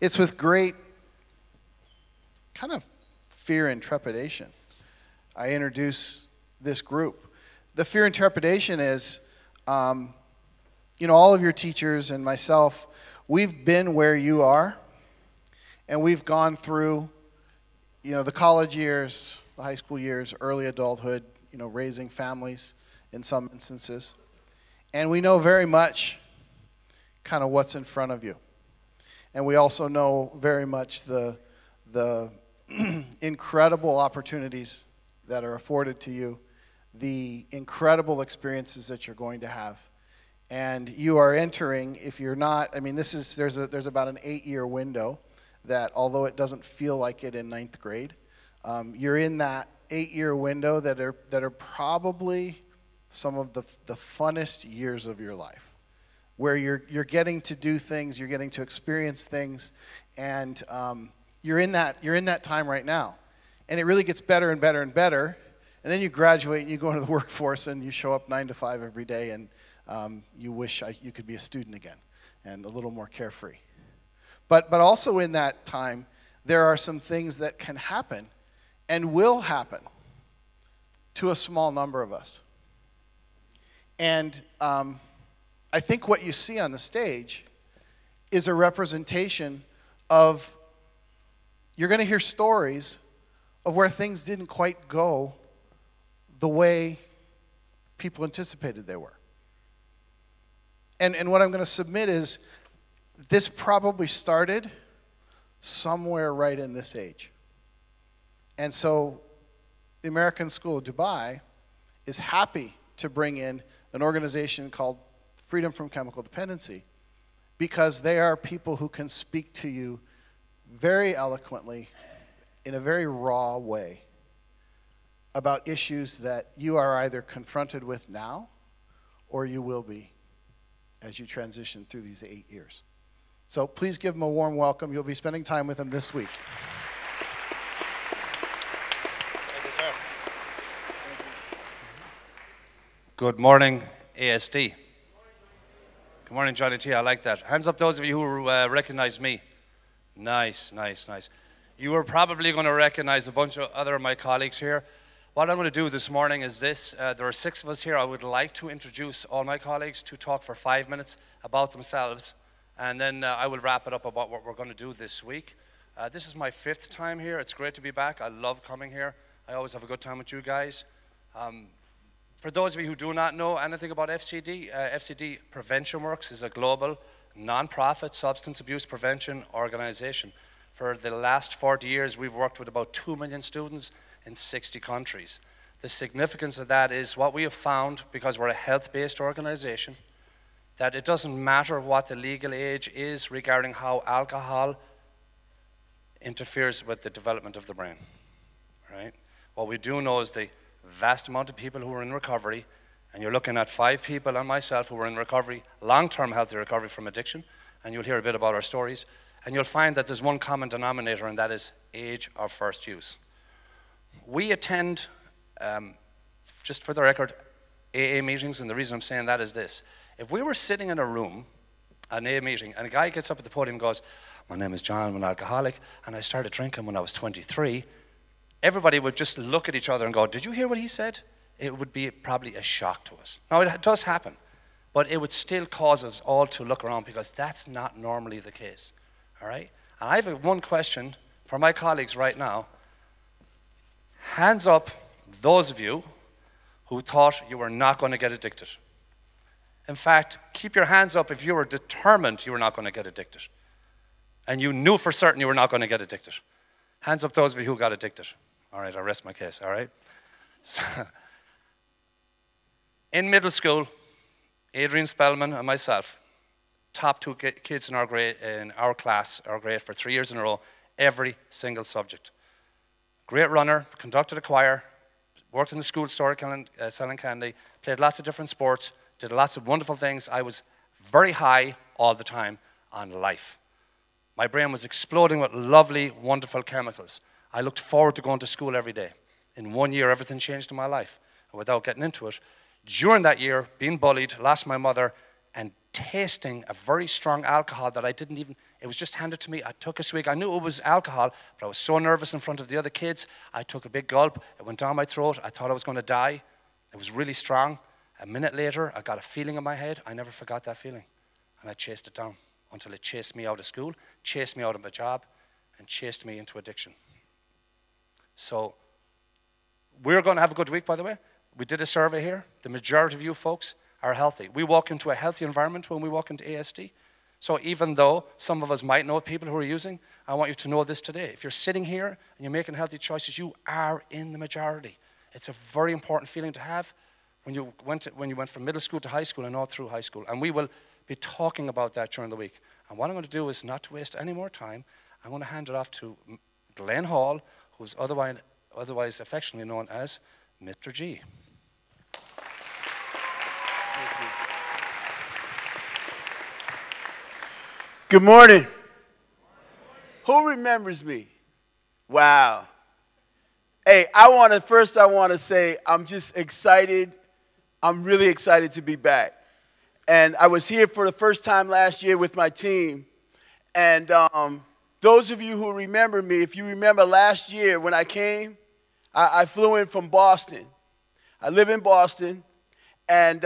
It's with great kind of fear and trepidation I introduce this group. The fear and trepidation is, all of your teachers and myself, we've been where you are, and we've gone through, the college years, the high school years, early adulthood, raising families in some instances. And we know very much kind of what's in front of you. And we also know very much the incredible opportunities that are afforded to you, the incredible experiences that you're going to have. And you are entering, if you're not, there's about an 8-year window that, although it doesn't feel like it in 9th grade, you're in that 8-year window that are probably some of the funnest years of your life, where you're getting to do things, you're getting to experience things, and you're in that time right now. And it really gets better and better and better. And then you graduate and you go into the workforce and you show up 9 to 5 every day, and you wish you could be a student again and a little more carefree. But also in that time, there are some things that can happen and will happen to a small number of us. And I think what you see on the stage is a representation of, you're going to hear stories of where things didn't quite go the way people anticipated they were. And what I'm going to submit is, this probably started somewhere right in this age. And so the American School of Dubai is happy to bring in an organization called Freedom from Chemical Dependency, because they are people who can speak to you very eloquently, in a very raw way, about issues that you are either confronted with now or you will be as you transition through these 8 years. So please give them a warm welcome. You'll be spending time with them this week. Thank you, sir. Good morning, ASD. Good morning, Johnny T. I like that. Hands up those of you who recognize me. Nice, nice, nice. You are probably going to recognize a bunch of other of my colleagues here. What I'm going to do this morning is this. There are 6 of us here. I would like to introduce all my colleagues to talk for 5 minutes about themselves, and then I will wrap it up about what we're going to do this week. This is my 5th time here. It's great to be back. I love coming here. I always have a good time with you guys. For those of you who do not know anything about FCD, FCD Prevention Works is a global non-profit substance abuse prevention organization. For the last 40 years, we've worked with about 2 million students in 60 countries. The significance of that is what we have found, because we're a health-based organization, that it doesn't matter what the legal age is regarding how alcohol interferes with the development of the brain, right? What we do know is the vast amount of people who are in recovery, and you're looking at 5 people and myself who are in recovery, long-term healthy recovery from addiction, and you'll hear a bit about our stories, and you'll find that there's one common denominator, and that is age of first use. We attend, just for the record, AA meetings, and the reason I'm saying that is this. If we were sitting in a room, an AA meeting, and a guy gets up at the podium and goes, "My name is John, I'm an alcoholic, and I started drinking when I was 23, everybody would just look at each other and go, "Did you hear what he said?" It would be probably a shock to us. Now, it does happen, but it would still cause us all to look around, because that's not normally the case, all right? And I have one question for my colleagues right now. Hands up those of you who thought you were not going to get addicted. In fact, keep your hands up if you were determined you were not going to get addicted, and you knew for certain you were not going to get addicted. Hands up those of you who got addicted. All right, I rest my case, all right? So, in middle school, Adrian Spellman and myself, top 2 kids in our grade, in our class, our grade, for 3 years in a row, every single subject. Great runner, conducted a choir, worked in the school store selling candy, played lots of different sports, did lots of wonderful things. I was very high all the time on life. My brain was exploding with lovely, wonderful chemicals. I looked forward to going to school every day. In 1 year, everything changed in my life. And without getting into it, during that year, being bullied, lost my mother, and tasting a very strong alcohol that I didn't even It was just handed to me. I took a swig. I knew it was alcohol, but I was so nervous in front of the other kids. I took a big gulp. It went down my throat. I thought I was going to die. It was really strong. A minute later, I got a feeling in my head. I never forgot that feeling. And I chased it down until it chased me out of school, chased me out of my job, and chased me into addiction. So we're going to have a good week, by the way. We did a survey here. The majority of you folks are healthy. We walk into a healthy environment when we walk into ASD. So even though some of us might know people who are using, I want you to know this today. If you're sitting here and you're making healthy choices, you are in the majority. It's a very important feeling to have when you went from middle school to high school and all through high school. And we will be talking about that during the week. And what I'm going to do is not to waste any more time. I'm going to hand it off to Glenn Hall, who's otherwise affectionately known as Mr. G. Good morning. Who remembers me? Wow. Hey, I want to say I'm just excited. I'm really excited to be back. And I was here for the first time last year with my team. And those of you who remember me, if you remember last year when I came, I flew in from Boston. I live in Boston. And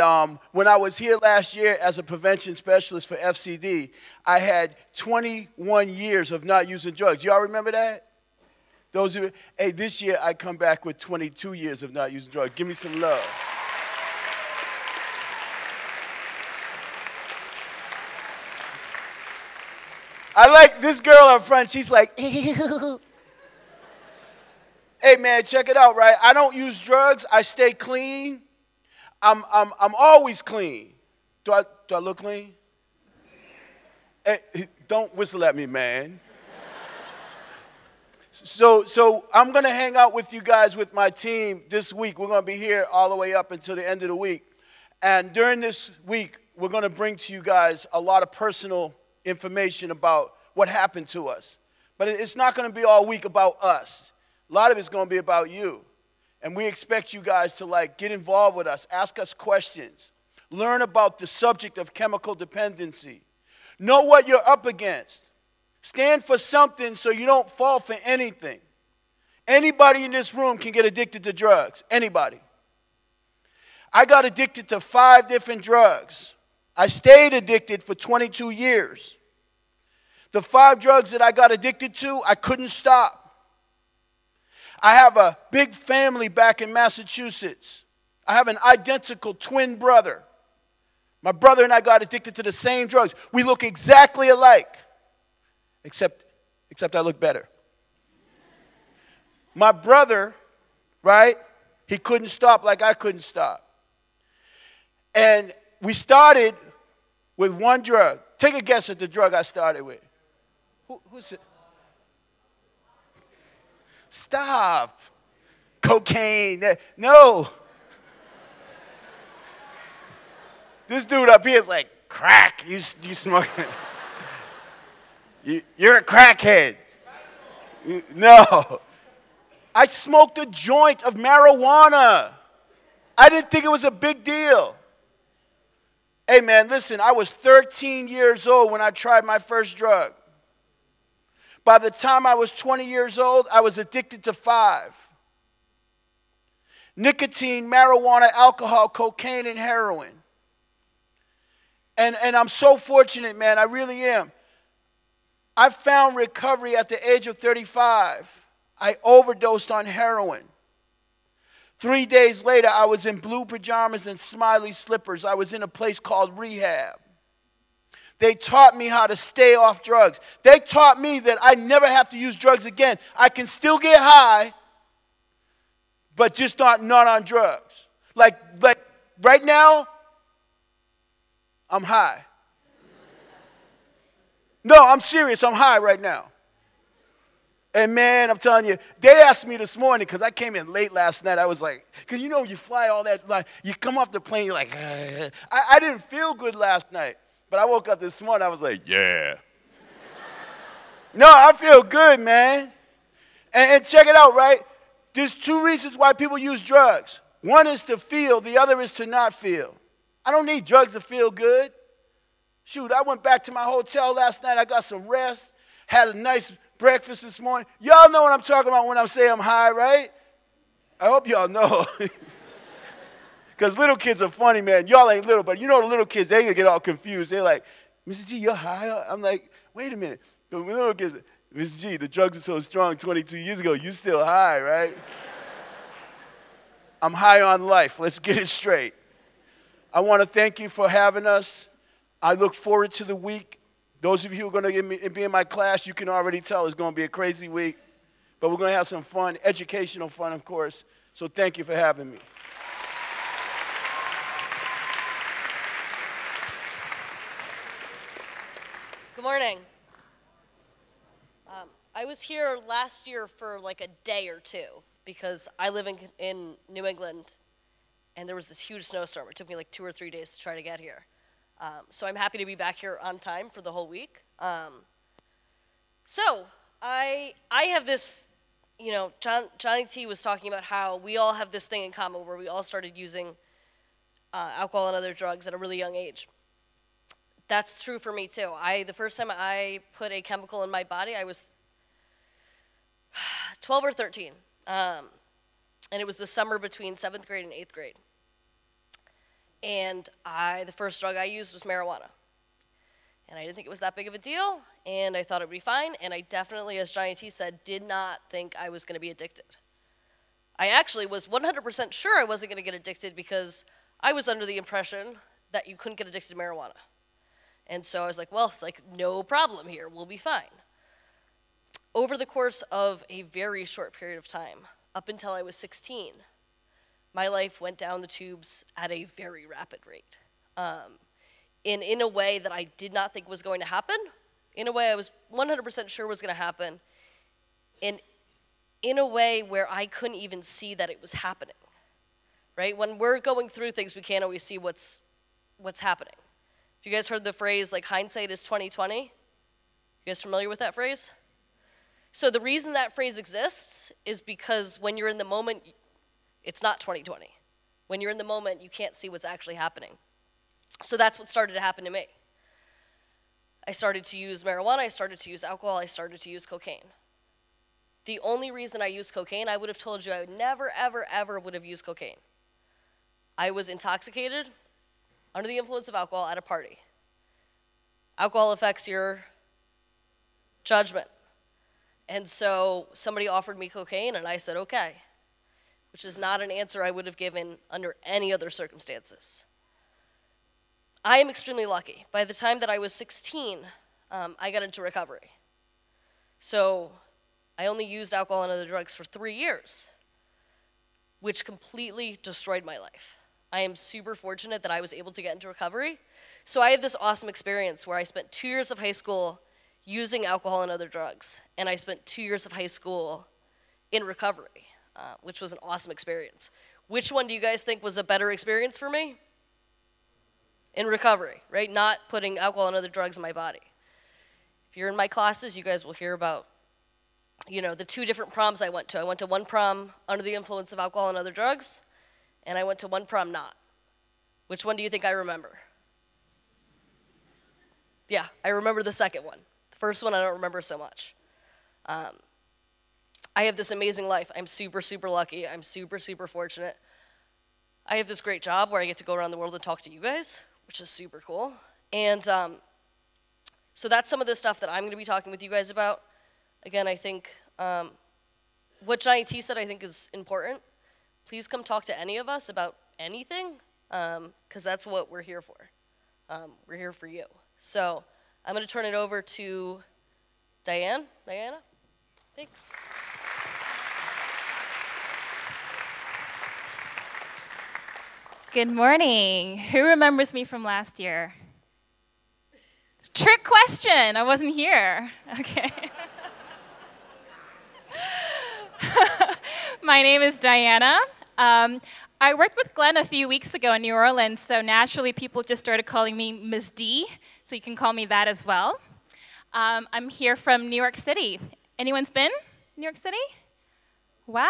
when I was here last year as a prevention specialist for FCD, I had 21 years of not using drugs. Y'all remember that? Those of you, hey, this year I come back with 22 years of not using drugs. Give me some love. I like this girl up front. She's like, ew. Hey, man, check it out, right? I don't use drugs. I stay clean. I'm always clean. Do I look clean? Hey, don't whistle at me, man. So I'm going to hang out with you guys with my team this week. We're going to be here all the way up until the end of the week. And during this week, we're going to bring to you guys a lot of personal information about what happened to us. But it's not going to be all week about us. A lot of it's going to be about you. And we expect you guys to get involved with us, ask us questions, learn about the subject of chemical dependency, know what you're up against, stand for something so you don't fall for anything. Anybody in this room can get addicted to drugs, anybody. I got addicted to 5 different drugs. I stayed addicted for 22 years. The 5 drugs that I got addicted to, I couldn't stop. I have a big family back in Massachusetts. I have an identical twin brother. My brother and I got addicted to the same drugs. We look exactly alike, except I look better. My brother, right, he couldn't stop like I couldn't stop. And we started with one drug. Take a guess at the drug I started with. Who's it? Stop. Cocaine. No. This dude up here is like, crack. You smoking. You're a crackhead. No. I smoked a joint of marijuana. I didn't think it was a big deal. Hey, man, listen, I was 13 years old when I tried my first drug. By the time I was 20 years old, I was addicted to 5. Nicotine, marijuana, alcohol, cocaine, and heroin. And I'm so fortunate, man, I really am. I found recovery at the age of 35. I overdosed on heroin. 3 days later, I was in blue pajamas and smiley slippers. I was in a place called rehab. They taught me how to stay off drugs. They taught me that I never have to use drugs again. I can still get high, but just not on drugs. Like right now, I'm high. No, I'm serious. I'm high right now. And man, I'm telling you, they asked me this morning, because I came in late last night. I was like, because you know, you fly all that, you come off the plane, you're like, I didn't feel good last night. But I woke up this morning, I was like, yeah. No, I feel good, man. And check it out, right? There's 2 reasons why people use drugs. One is to feel, the other is to not feel. I don't need drugs to feel good. Shoot, I went back to my hotel last night. I got some rest, had a nice breakfast this morning. Y'all know what I'm talking about when I'm saying I'm high, right? I hope y'all know. Because little kids are funny, man. Y'all ain't little, but you know the little kids, they gonna get all confused. They're like, Mrs. G, you're high? I'm like, wait a minute. The little kids, Mrs. G, the drugs are so strong 22 years ago, you still high, right? I'm high on life. Let's get it straight. I want to thank you for having us. I look forward to the week. Those of you who are going to be in my class, you can already tell it's going to be a crazy week. But we're going to have some fun, educational fun, of course. So thank you for having me. Good morning. I was here last year for like a day or two because I live in New England, and there was this huge snowstorm. It took me like 2 or 3 days to try to get here. So I'm happy to be back here on time for the whole week. So I have this, you know, Johnny T was talking about how we all have this thing in common where we all started using alcohol and other drugs at a really young age. That's true for me too. The first time I put a chemical in my body, I was 12 or 13. And it was the summer between 7th grade and 8th grade. And the first drug I used was marijuana. And I didn't think it was that big of a deal, and I thought it would be fine, and I definitely, as Johnny T said, did not think I was going to be addicted. I actually was 100% sure I wasn't going to get addicted because I was under the impression that you couldn't get addicted to marijuana. And so I was like, well, like, no problem here, we'll be fine. Over the course of a very short period of time, up until I was 16, my life went down the tubes at a very rapid rate. In a way that I did not think was going to happen, in a way I was 100% sure was going to happen, and in a way where I couldn't even see that it was happening, right? When we're going through things, we can't always see what's happening. Have you guys heard the phrase, like, hindsight is 20/20? You guys familiar with that phrase? So the reason that phrase exists is because when you're in the moment, it's not 20/20. When you're in the moment, you can't see what's actually happening. So that's what started to happen to me. I started to use marijuana, I started to use alcohol, I started to use cocaine. The only reason I used cocaine, I would have told you I would never, ever, ever would have used cocaine. I was intoxicated, under the influence of alcohol at a party. Alcohol affects your judgment. And so somebody offered me cocaine, and I said, okay, which is not an answer I would have given under any other circumstances. I am extremely lucky. By the time that I was 16, I got into recovery. So I only used alcohol and other drugs for 3 years, which completely destroyed my life. I am super fortunate that I was able to get into recovery. So I have this awesome experience where I spent 2 years of high school using alcohol and other drugs, and I spent 2 years of high school in recovery, which was an awesome experience. Which one do you guys think was a better experience for me? In recovery, right? Not putting alcohol and other drugs in my body. If you're in my classes, you guys will hear about, you know, the 2 different proms I went to. I went to one prom under the influence of alcohol and other drugs, and I went to one prom not. Which one do you think I remember? Yeah, I remember the second one. The first one I don't remember so much. I have this amazing life. I'm super, super lucky. I'm super, super fortunate. I have this great job where I get to go around the world and talk to you guys, which is super cool. And so that's some of the stuff that I'm going to be talking with you guys about. Again, I think what Johnny T said I think is important. Please come talk to any of us about anything, because that's what we're here for. We're here for you. So I'm going to turn it over to Diana. Thanks. Good morning. Who remembers me from last year? Trick question. I wasn't here. Okay. My name is Diana. I worked with Glenn a few weeks ago in New Orleans, so naturally people just started calling me Ms. D, so you can call me that as well. I'm here from New York City. Anyone's been New York City? Wow,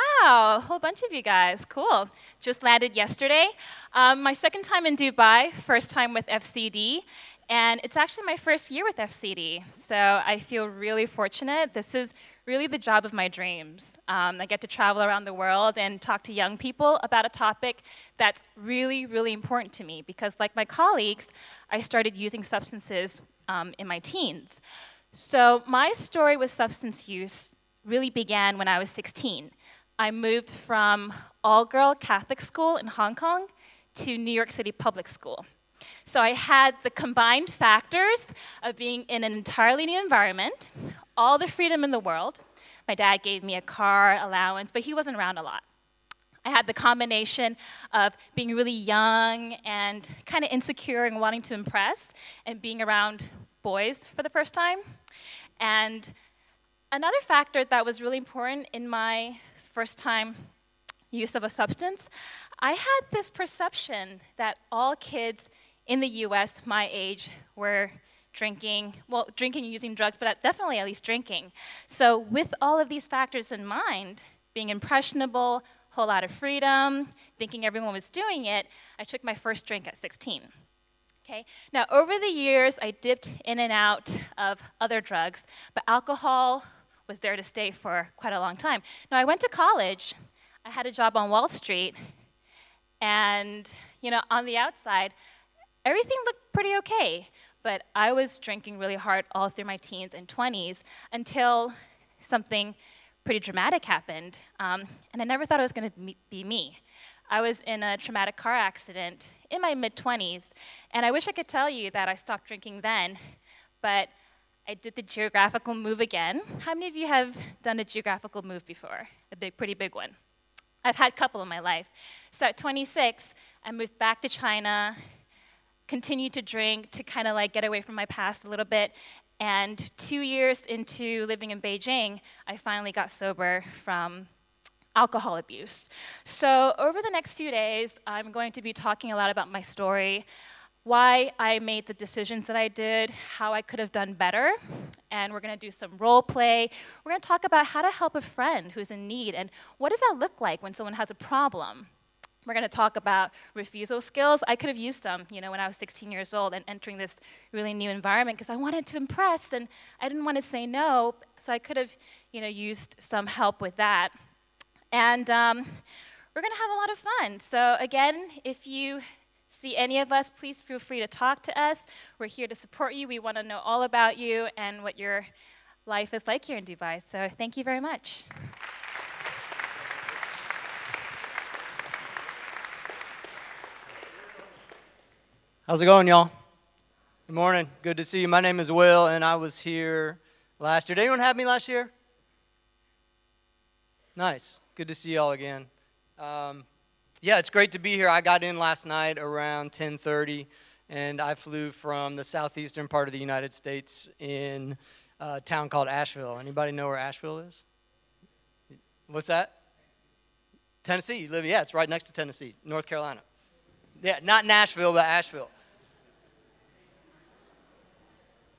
a whole bunch of you guys. Cool. Just landed yesterday. My second time in Dubai, first time with FCD. And it's actually my first year with FCD, so I feel really fortunate. This is really the job of my dreams. I get to travel around the world and talk to young people about a topic that's really, really important to me because, like my colleagues, I started using substances in my teens. So my story with substance use really began when I was 16. I moved from all-girl Catholic school in Hong Kong to New York City public school. So I had the combined factors of being in an entirely new environment, all the freedom in the world. My dad gave me a car allowance, but he wasn't around a lot. I had the combination of being really young and kind of insecure and wanting to impress, and being around boys for the first time. And another factor that was really important in my first time use of a substance, I had this perception that all kids in the US my age were drinking and using drugs, but definitely at least drinking. So with all of these factors in mind, being impressionable, whole lot of freedom, thinking everyone was doing it, I took my first drink at 16. Okay? Now, over the years, I dipped in and out of other drugs, but alcohol was there to stay for quite a long time. Now, I went to college. I had a job on Wall Street, and on the outside, everything looked pretty okay, but I was drinking really hard all through my teens and 20s until something pretty dramatic happened, and I never thought it was going to be me. I was in a traumatic car accident in my mid-20s, and I wish I could tell you that I stopped drinking then, but I did the geographical move again. How many of you have done a geographical move before? Pretty big one. I've had a couple in my life. So at 26, I moved back to China, continued to drink to kind of like get away from my past a little bit. And 2 years into living in Beijing, I finally got sober from alcohol abuse. So over the next few days, I'm going to be talking a lot about my story, why I made the decisions that I did, how I could have done better, and we're going to do some role play. We're going to talk about how to help a friend who's in need, and what does that look like when someone has a problem. We're going to talk about refusal skills. I could have used some, when I was 16 years old and entering this really new environment because I wanted to impress and I didn't want to say no, so I could have, used some help with that. And we're going to have a lot of fun. So again, if you see any of us, please feel free to talk to us. We're here to support you. We want to know all about you and what your life is like here in Dubai. So thank you very much. How's it going, y'all? Good morning. Good to see you. My name is Will, and I was here last year. Did anyone have me last year? Nice. Good to see y'all again. Yeah, it's great to be here. I got in last night around 10:30, and I flew from the southeastern part of the United States in a town called Asheville. Anybody know where Asheville is? What's that? Tennessee. You live? Yeah, it's right next to Tennessee, North Carolina. Yeah, not Nashville, but Asheville.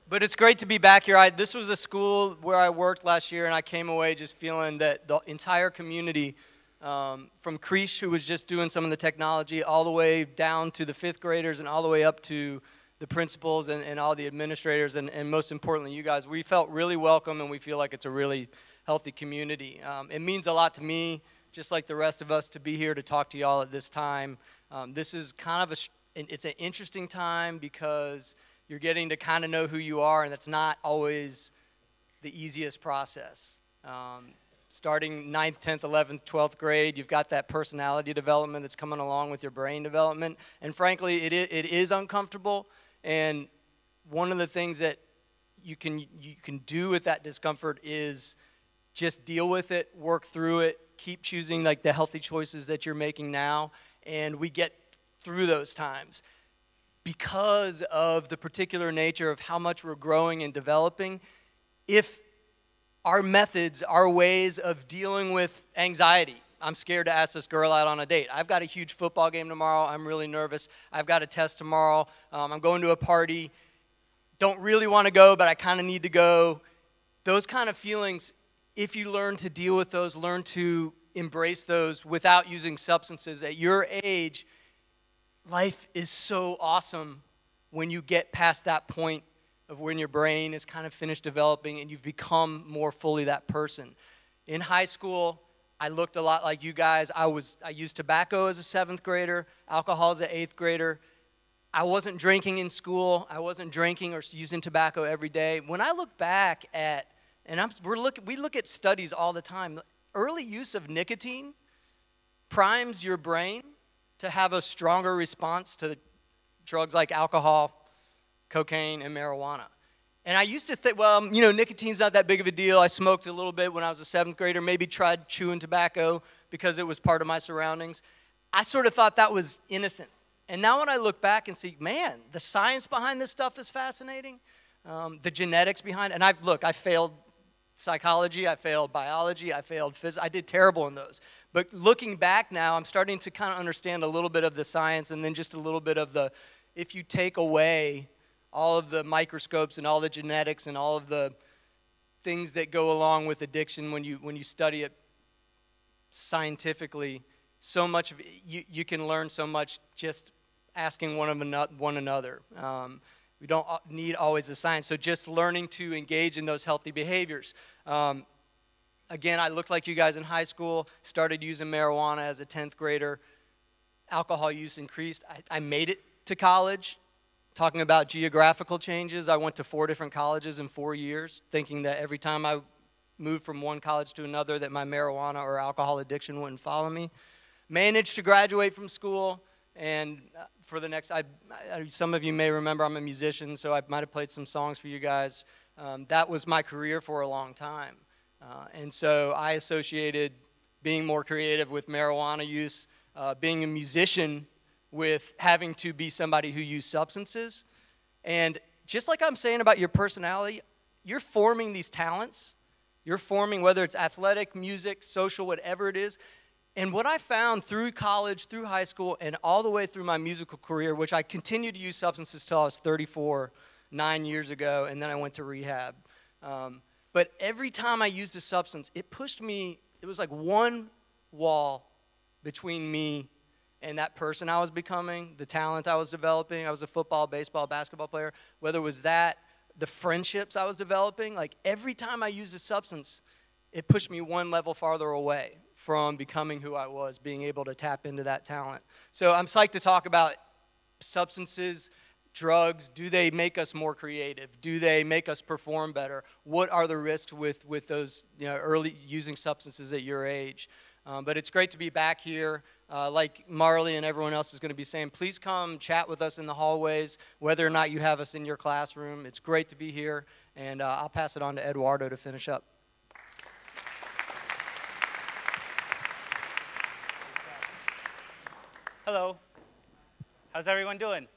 But it's great to be back here. This was a school where I worked last year, and I came away just feeling that the entire community, from Krish, who was just doing some of the technology, all the way down to the 5th graders and all the way up to the principals and all the administrators, and most importantly, you guys, we felt really welcome, and we feel like it's a really healthy community. It means a lot to me, just like the rest of us, to be here to talk to y'all at this time. This is kind of it's an interesting time because you're getting to kind of know who you are, and that's not always the easiest process. Starting 9th, 10th, 11th, 12th grade, you've got that personality development that's coming along with your brain development, and frankly, it is uncomfortable, and one of the things that you can do with that discomfort is just deal with it, work through it, keep choosing like the healthy choices that you're making now, and we get through those times. Because of the particular nature of how much we're growing and developing, if our methods, our ways of dealing with anxiety, I'm scared to ask this girl out on a date. I've got a huge football game tomorrow. I'm really nervous. I've got a test tomorrow. I'm going to a party. Don't really want to go, but I kind of need to go. Those kind of feelings, if you learn to deal with those, learn to embrace those without using substances at your age, life is so awesome when you get past that point of when your brain is kind of finished developing and you've become more fully that person. In high school, I looked a lot like you guys. I used tobacco as a 7th grader, alcohol as an 8th grader. I wasn't drinking in school. I wasn't drinking or using tobacco every day. When I look back at, and we look at studies all the time, early use of nicotine primes your brain to have a stronger response to drugs like alcohol, cocaine, and marijuana. And I used to think, well, you know, nicotine's not that big of a deal. I smoked a little bit when I was a 7th grader, maybe tried chewing tobacco because it was part of my surroundings. I sort of thought that was innocent. And now when I look back and see, man, the science behind this stuff is fascinating. The genetics behind it. And I failed psychology, I failed biology, I failed physics. I did terrible in those. But looking back now, I'm starting to kind of understand a little bit of the science and then just a little bit of the, if you take away all of the microscopes and all the genetics and all of the things that go along with addiction when you study it scientifically, so much of it, you can learn so much just asking one another. We don't need always the science. So just learning to engage in those healthy behaviors. Again, I looked like you guys in high school, started using marijuana as a 10th grader. Alcohol use increased. I made it to college. Talking about geographical changes, I went to 4 different colleges in 4 years, thinking that every time I moved from one college to another that my marijuana or alcohol addiction wouldn't follow me. Managed to graduate from school, and for the next, some of you may remember I'm a musician, so I might have played some songs for you guys. That was my career for a long time. And so I associated being more creative with marijuana use, being a musician with having to be somebody who used substances. And just like I'm saying about your personality, you're forming these talents. You're forming, whether it's athletic, music, social, whatever it is. And what I found through college, through high school, and all the way through my musical career, which I continued to use substances till I was 34, 9 years ago, and then I went to rehab. But every time I used a substance, it pushed me, it was like one wall between me and that person I was becoming, the talent I was developing. I was a football, baseball, basketball player. Whether it was that, the friendships I was developing, like every time I used a substance, it pushed me one level farther away from becoming who I was, being able to tap into that talent. So I'm psyched to talk about substances, drugs. Do they make us more creative? Do they make us perform better? What are the risks with those, you know, early using substances at your age? But it's great to be back here. Like Marley and everyone else is going to be saying, please come chat with us in the hallways, whether or not you have us in your classroom. It's great to be here, and I'll pass it on to Eduardo to finish up. Hello. How's everyone doing?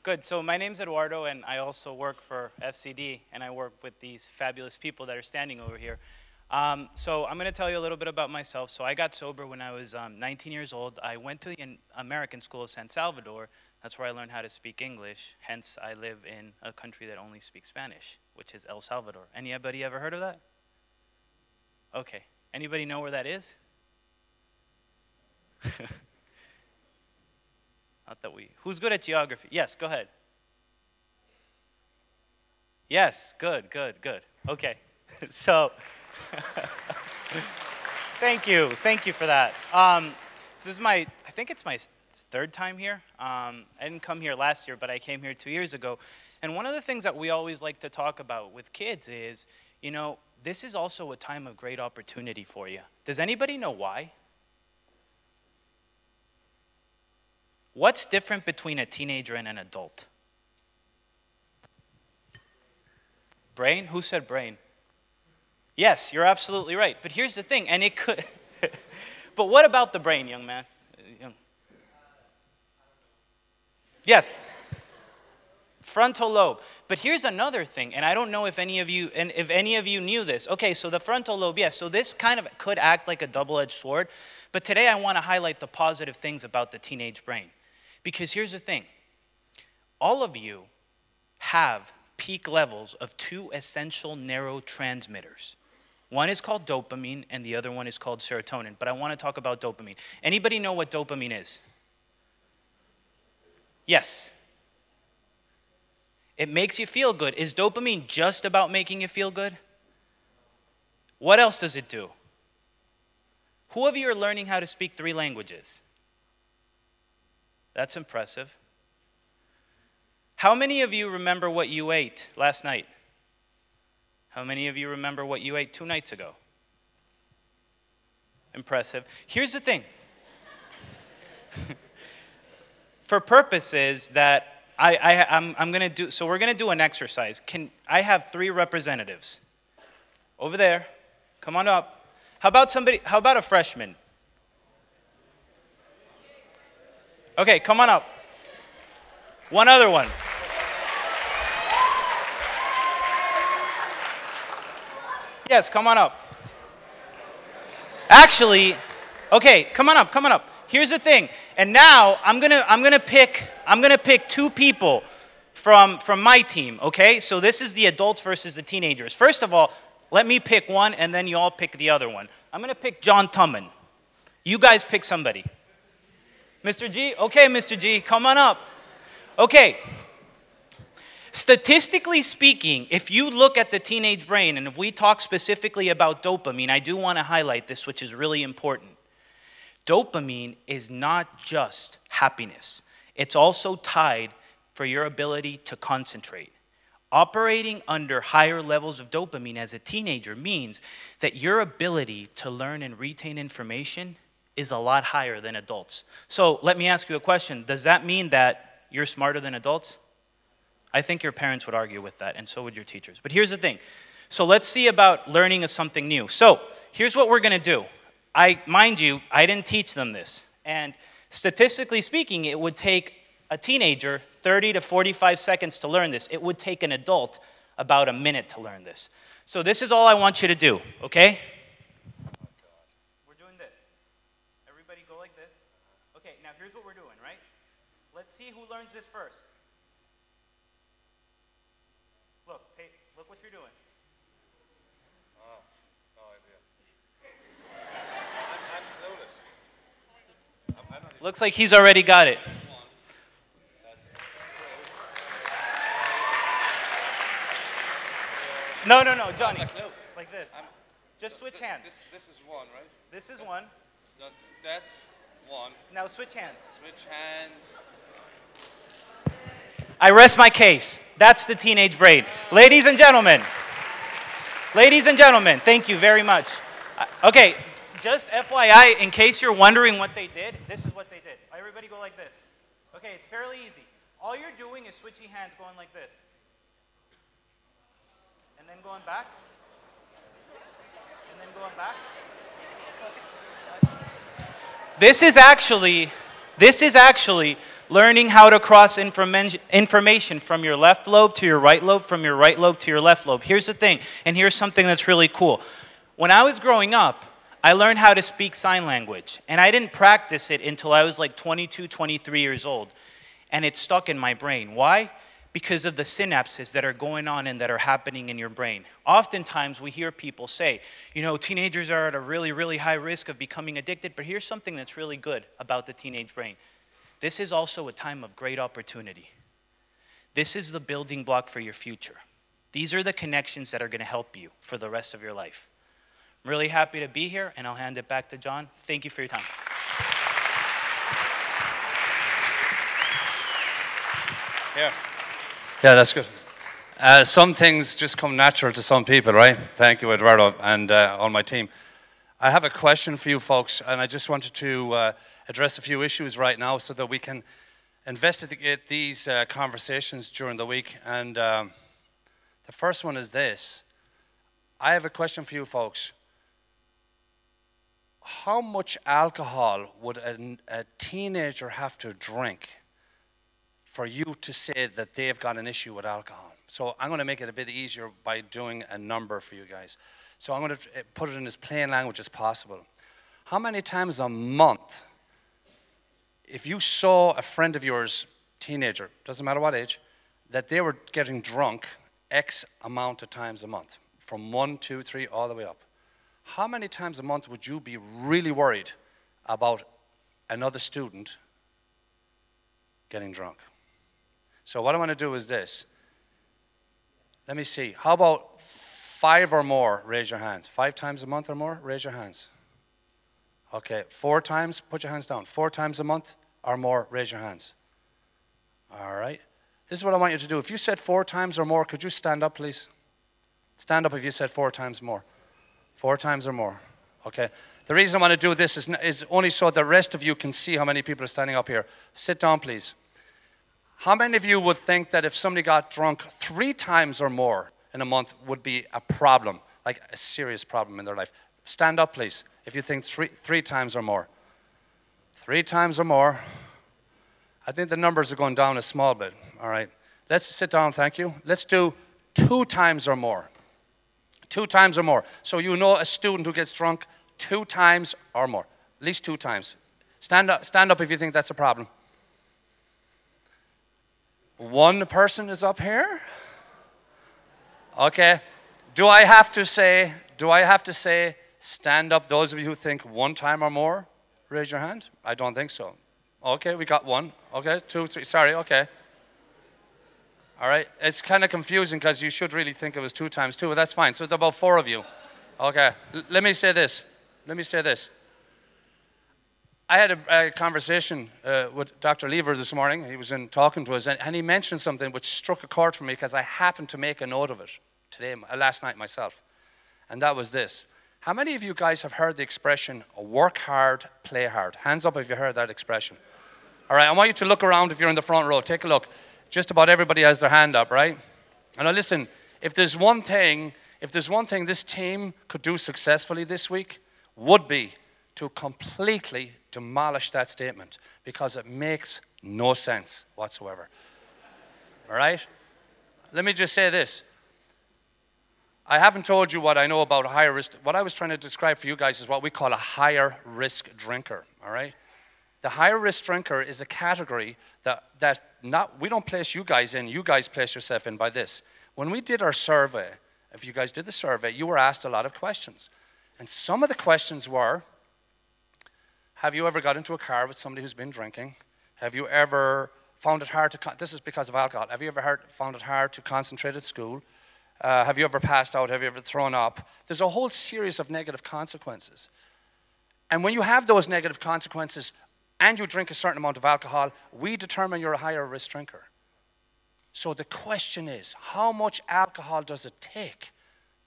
Good. So my name's Eduardo, and I also work for FCD, and I work with these fabulous people that are standing over here. So I'm going to tell you a little bit about myself. So I got sober when I was 19 years old. I went to the American School of San Salvador. That's where I learned how to speak English. Hence, I live in a country that only speaks Spanish, which is El Salvador. Anybody ever heard of that? Okay. Anybody know where that is? Not that who's good at geography? Yes, go ahead. Yes, good. Okay. So, thank you for that. This is I think it's my 3rd time here. I didn't come here last year, but I came here 2 years ago. And one of the things that we always like to talk about with kids is, you know, this is also a time of great opportunity for you. Does anybody know why? What's different between a teenager and an adult? Brain? Who said brain? Yes, you're absolutely right. But here's the thing, and it could. But what about the brain, young man? Yes. Frontal lobe. But here's another thing, and I don't know if any of you knew this. Okay, so the frontal lobe, yes. So this kind of could act like a double-edged sword. But today I want to highlight the positive things about the teenage brain. Because here's the thing. All of you have peak levels of 2 essential neurotransmitters. One is called dopamine, and the other one is called serotonin. But I want to talk about dopamine. Anybody know what dopamine is? Yes. It makes you feel good. Is dopamine just about making you feel good? What else does it do? Who of you are learning how to speak 3 languages? That's impressive. How many of you remember what you ate last night? How many of you remember what you ate 2 nights ago? Impressive. Here's the thing. For purposes that I'm going to do, so we're going to do an exercise. I have 3 representatives. Over there. Come on up. How about a freshman? Okay, come on up. One other one. Yes, come on up. Actually, okay, come on up. Here's the thing. And now I'm gonna pick 2 people from my team, okay? So this is the adults versus the teenagers. First of all, let me pick one and then you all pick the other one. I'm gonna pick John Tumman. You guys pick somebody. Mr. G? Okay, Mr. G, come on up. Okay. Statistically speaking, if you look at the teenage brain, and if we talk specifically about dopamine, I do want to highlight this, which is really important. Dopamine is not just happiness. It's also tied for your ability to concentrate. Operating under higher levels of dopamine as a teenager means that your ability to learn and retain information is a lot higher than adults. So let me ask you a question. Does that mean that you're smarter than adults? I think your parents would argue with that, and so would your teachers. But here's the thing. So let's see about learning something new. So here's what we're going to do. Mind you, I didn't teach them this. And statistically speaking, it would take a teenager 30 to 45 seconds to learn this. It would take an adult about a minute to learn this. So this is all I want you to do, okay? We're doing this. Everybody go like this. Okay, now here's what we're doing, right? Let's see who learns this first. Look, hey, look what you're doing. Oh, no idea. I'm clueless. Looks like he's already got it. No, Johnny. Like this. Just switch hands. This is 1, right? This is 1. That's 1. Now switch hands. Switch hands. I rest my case. That's the teenage brain. Ladies and gentlemen, thank you very much. Okay, just FYI, in case you're wondering what they did, this is what they did. Everybody go like this. Okay, it's fairly easy. All you're doing is switching hands, going like this. And then going back. And then going back. This is actually learning how to cross information from your left lobe to your right lobe, from your right lobe to your left lobe. Here's the thing, and here's something that's really cool. When I was growing up, I learned how to speak sign language, and I didn't practice it until I was like 22, 23 years old, and it stuck in my brain. Why? Because of the synapses that are going on and that are happening in your brain. Oftentimes, we hear people say, you know, teenagers are at a really, really high risk of becoming addicted, but here's something that's really good about the teenage brain. This is also a time of great opportunity. This is the building block for your future. These are the connections that are going to help you for the rest of your life. I'm really happy to be here, and I'll hand it back to John. Thank you for your time. Yeah, that's good. Some things just come natural to some people, right? Thank you, Eduardo, and on my team. I have a question for you folks, and I just wanted to address a few issues right now so that we can investigate these conversations during the week. And the first one is this. I have a question for you folks. How much alcohol would a teenager have to drink for you to say that they've got an issue with alcohol? So I'm going to make it a bit easier by doing a number for you guys. So I'm going to put it in as plain language as possible. How many times a month, if you saw a friend of yours, teenager, doesn't matter what age, that they were getting drunk X amount of times a month, from 1, 2, 3, all the way up, how many times a month would you be really worried about another student getting drunk? So what I want to do is this. Let me see. How about 5 or more? Raise your hands. 5 times a month or more? Raise your hands. Okay, 4 times? Put your hands down. 4 times a month or more? Raise your hands. All right. This is what I want you to do. If you said 4 times or more, could you stand up, please? Stand up if you said 4 times more. 4 times or more. Okay. The reason I want to do this is only so the rest of you can see how many people are standing up here. Sit down, please. How many of you would think that if somebody got drunk 3 times or more in a month would be a problem, like a serious problem in their life? Stand up, please, if you think three times or more. 3 times or more. I think the numbers are going down a small bit. All right. Let's sit down, thank you. Let's do 2 times or more. 2 times or more. So you know a student who gets drunk 2 times or more. At least 2 times. Stand up if you think that's a problem. 1 person is up here? Okay. Do I have to say, stand up those of you who think 1 time or more? Raise your hand. I don't think so. Okay, we got 1. Okay, 2, 3. Sorry, okay. All right. It's kind of confusing because you should really think it was 2 times 2, but that's fine. So there's about 4 of you. Okay. Let me say this. I had a conversation with Dr. Lever this morning. He was in talking to us, and he mentioned something which struck a chord for me because I happened to make a note of it last night myself. And that was this. How many of you guys have heard the expression, work hard, play hard? Hands up if you heard that expression. All right, I want you to look around if you're in the front row. Take a look. Just about everybody has their hand up, right? And now listen, if there's one thing this team could do successfully this week, would be to completely demolish that statement because it makes no sense whatsoever. All right? Let me just say this. I haven't told you what I know about higher risk. What I was trying to describe for you guys is what we call a higher risk drinker, all right? The higher risk drinker is a category that we don't place you guys in, you guys place yourself in by this. When we did our survey, if you guys did the survey, you were asked a lot of questions. And some of the questions were, have you ever got into a car with somebody who's been drinking? Have you ever found it hard to, this is because of alcohol, have you ever found it hard to concentrate at school? Have you ever passed out? Have you ever thrown up? There's a whole series of negative consequences. And when you have those negative consequences and you drink a certain amount of alcohol, we determine you're a higher risk drinker. So the question is, how much alcohol does it take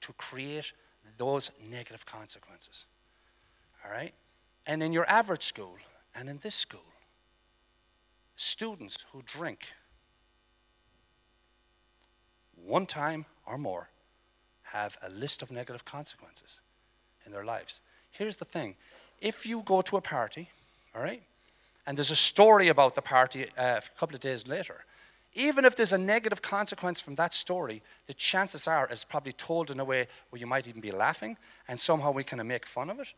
to create those negative consequences? All right? And in your average school and in this school, students who drink 1 time or more have a list of negative consequences in their lives. Here's the thing. If you go to a party, all right, and there's a story about the party a couple of days later, even if there's a negative consequence from that story, the chances are it's probably told in a way where you might even be laughing and somehow we kind of make fun of it.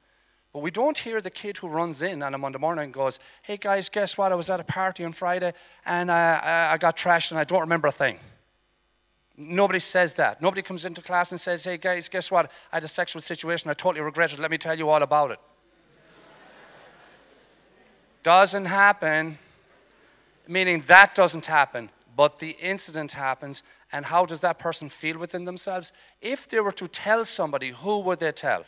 But we don't hear the kid who runs in on a Monday morning and goes, hey guys, guess what? I was at a party on Friday and I got trashed and I don't remember a thing. Nobody says that. Nobody comes into class and says, hey guys, guess what? I had a sexual situation. I totally regret it. Let me tell you all about it. Doesn't happen. Meaning that doesn't happen. But the incident happens. And how does that person feel within themselves? If they were to tell somebody, who would they tell?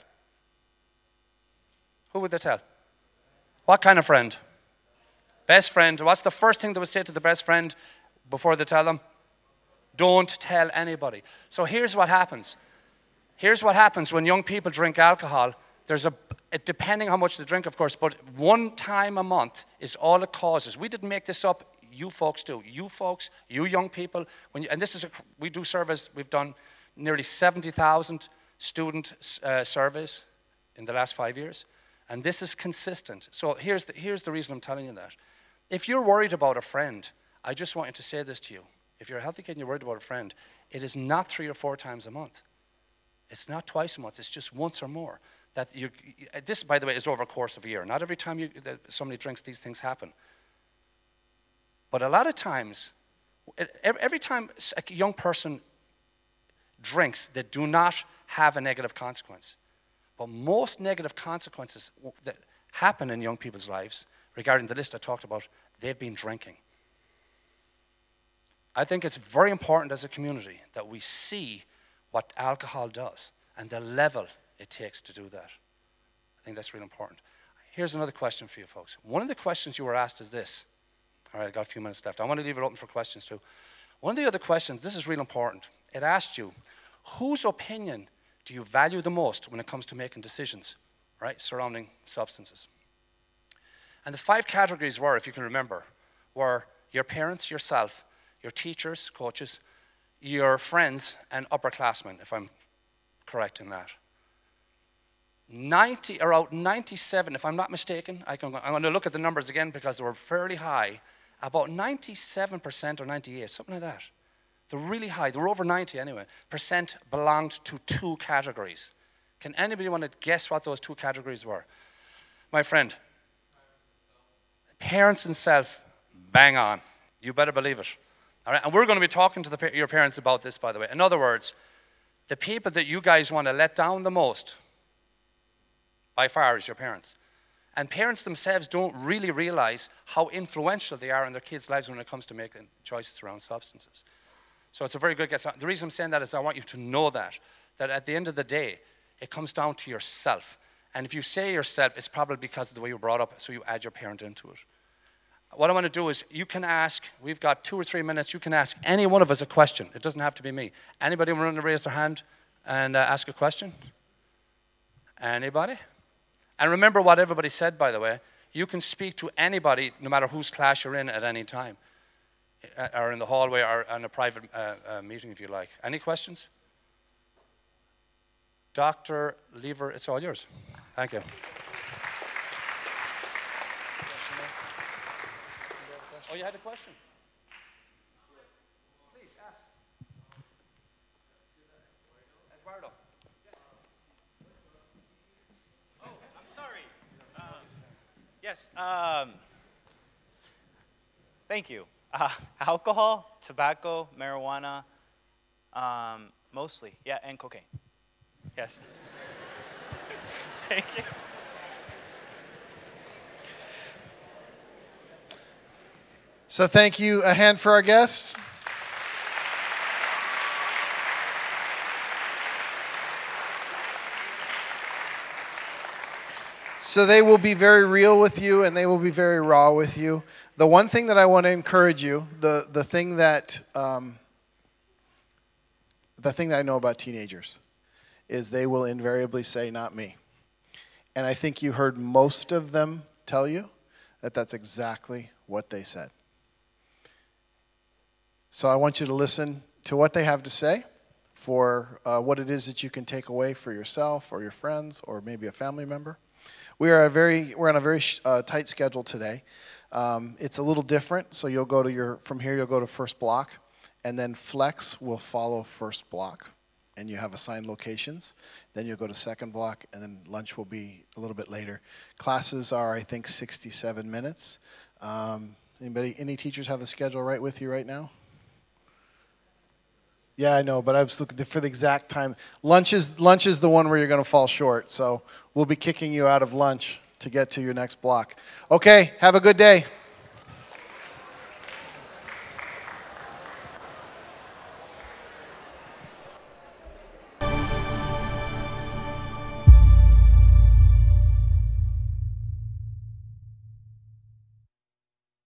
Who would they tell? What kind of friend? Best friend. What's the first thing they would say to the best friend before they tell them? Don't tell anybody. So here's what happens. Here's what happens when young people drink alcohol. Depending how much they drink, of course, but 1 time a month is all it causes. We didn't make this up. You folks do. You folks, you young people, we do surveys. We've done nearly 70,000 student surveys in the last 5 years, and this is consistent. So here's the reason I'm telling you that. If you're worried about a friend, I just want you to say this to you. If you're a healthy kid and you're worried about a friend, it is not 3 or 4 times a month. It's not twice a month. It's just once or more. This, by the way, is over a course of a year. Not every time somebody drinks, these things happen. But a lot of times, every time a young person drinks, they do not have a negative consequence. But most negative consequences that happen in young people's lives, regarding the list I talked about, they've been drinking. I think it's very important as a community that we see what alcohol does and the level it takes to do that. I think that's really important. Here's another question for you folks. One of the questions you were asked is this. All right, I've got a few minutes left. I want to leave it open for questions too. One of the other questions, this is really important. It asked you, whose opinion do you value the most when it comes to making decisions, right, surrounding substances? And the 5 categories were, if you can remember, were your parents, yourself, your teachers, coaches, your friends, and upperclassmen, if I'm correct in that. 97, if I'm not mistaken, I'm going to look at the numbers again because they were fairly high, about 97% or 98, something like that. They're really high. They were over 90 anyway. Percent belonged to 2 categories. Can anybody want to guess what those 2 categories were? My friend. Parents and self. Bang on. You better believe it. All right? And we're going to be talking to your parents about this, by the way. In other words, the people that you guys want to let down the most, by far, is your parents. And parents themselves don't really realize how influential they are in their kids' lives when it comes to making choices around substances. So it's a very good guess. The reason I'm saying that is I want you to know that at the end of the day, it comes down to yourself. And if you say yourself, it's probably because of the way you were brought up, so you add your parent into it. What I want to do is you can ask, we've got 2 or 3 minutes, you can ask any one of us a question. It doesn't have to be me. Anybody want to raise their hand and ask a question? Anybody? And remember what everybody said, by the way. You can speak to anybody, no matter whose class you're in at any time, or in the hallway, or in a private meeting, if you like. Any questions? Dr. Lever, it's all yours. Thank you. Oh, you had a question? Please, ask. Eduardo. Oh, I'm sorry. Yes. Thank you. Alcohol, tobacco, marijuana, mostly. Yeah, and cocaine. Yes. Thank you. So thank you. A hand for our guests. So they will be very real with you, and they will be very raw with you. The one thing that I want to encourage you, the thing that I know about teenagers is they will invariably say, "Not me." And I think you heard most of them tell you that that's exactly what they said. So I want you to listen to what they have to say for what it is that you can take away for yourself or your friends or maybe a family member. We're on a very tight schedule today. It's a little different, so you'll go to from here you'll go to first block, and then Flex will follow first block, and you have assigned locations. Then you'll go to second block, and then lunch will be a little bit later. Classes are, I think, 67 minutes. Any teachers have the schedule right with you right now? Yeah, I know, but I was looking for the exact time. Lunch is the one where you're going to fall short, so we'll be kicking you out of lunch to get to your next block. Okay, have a good day.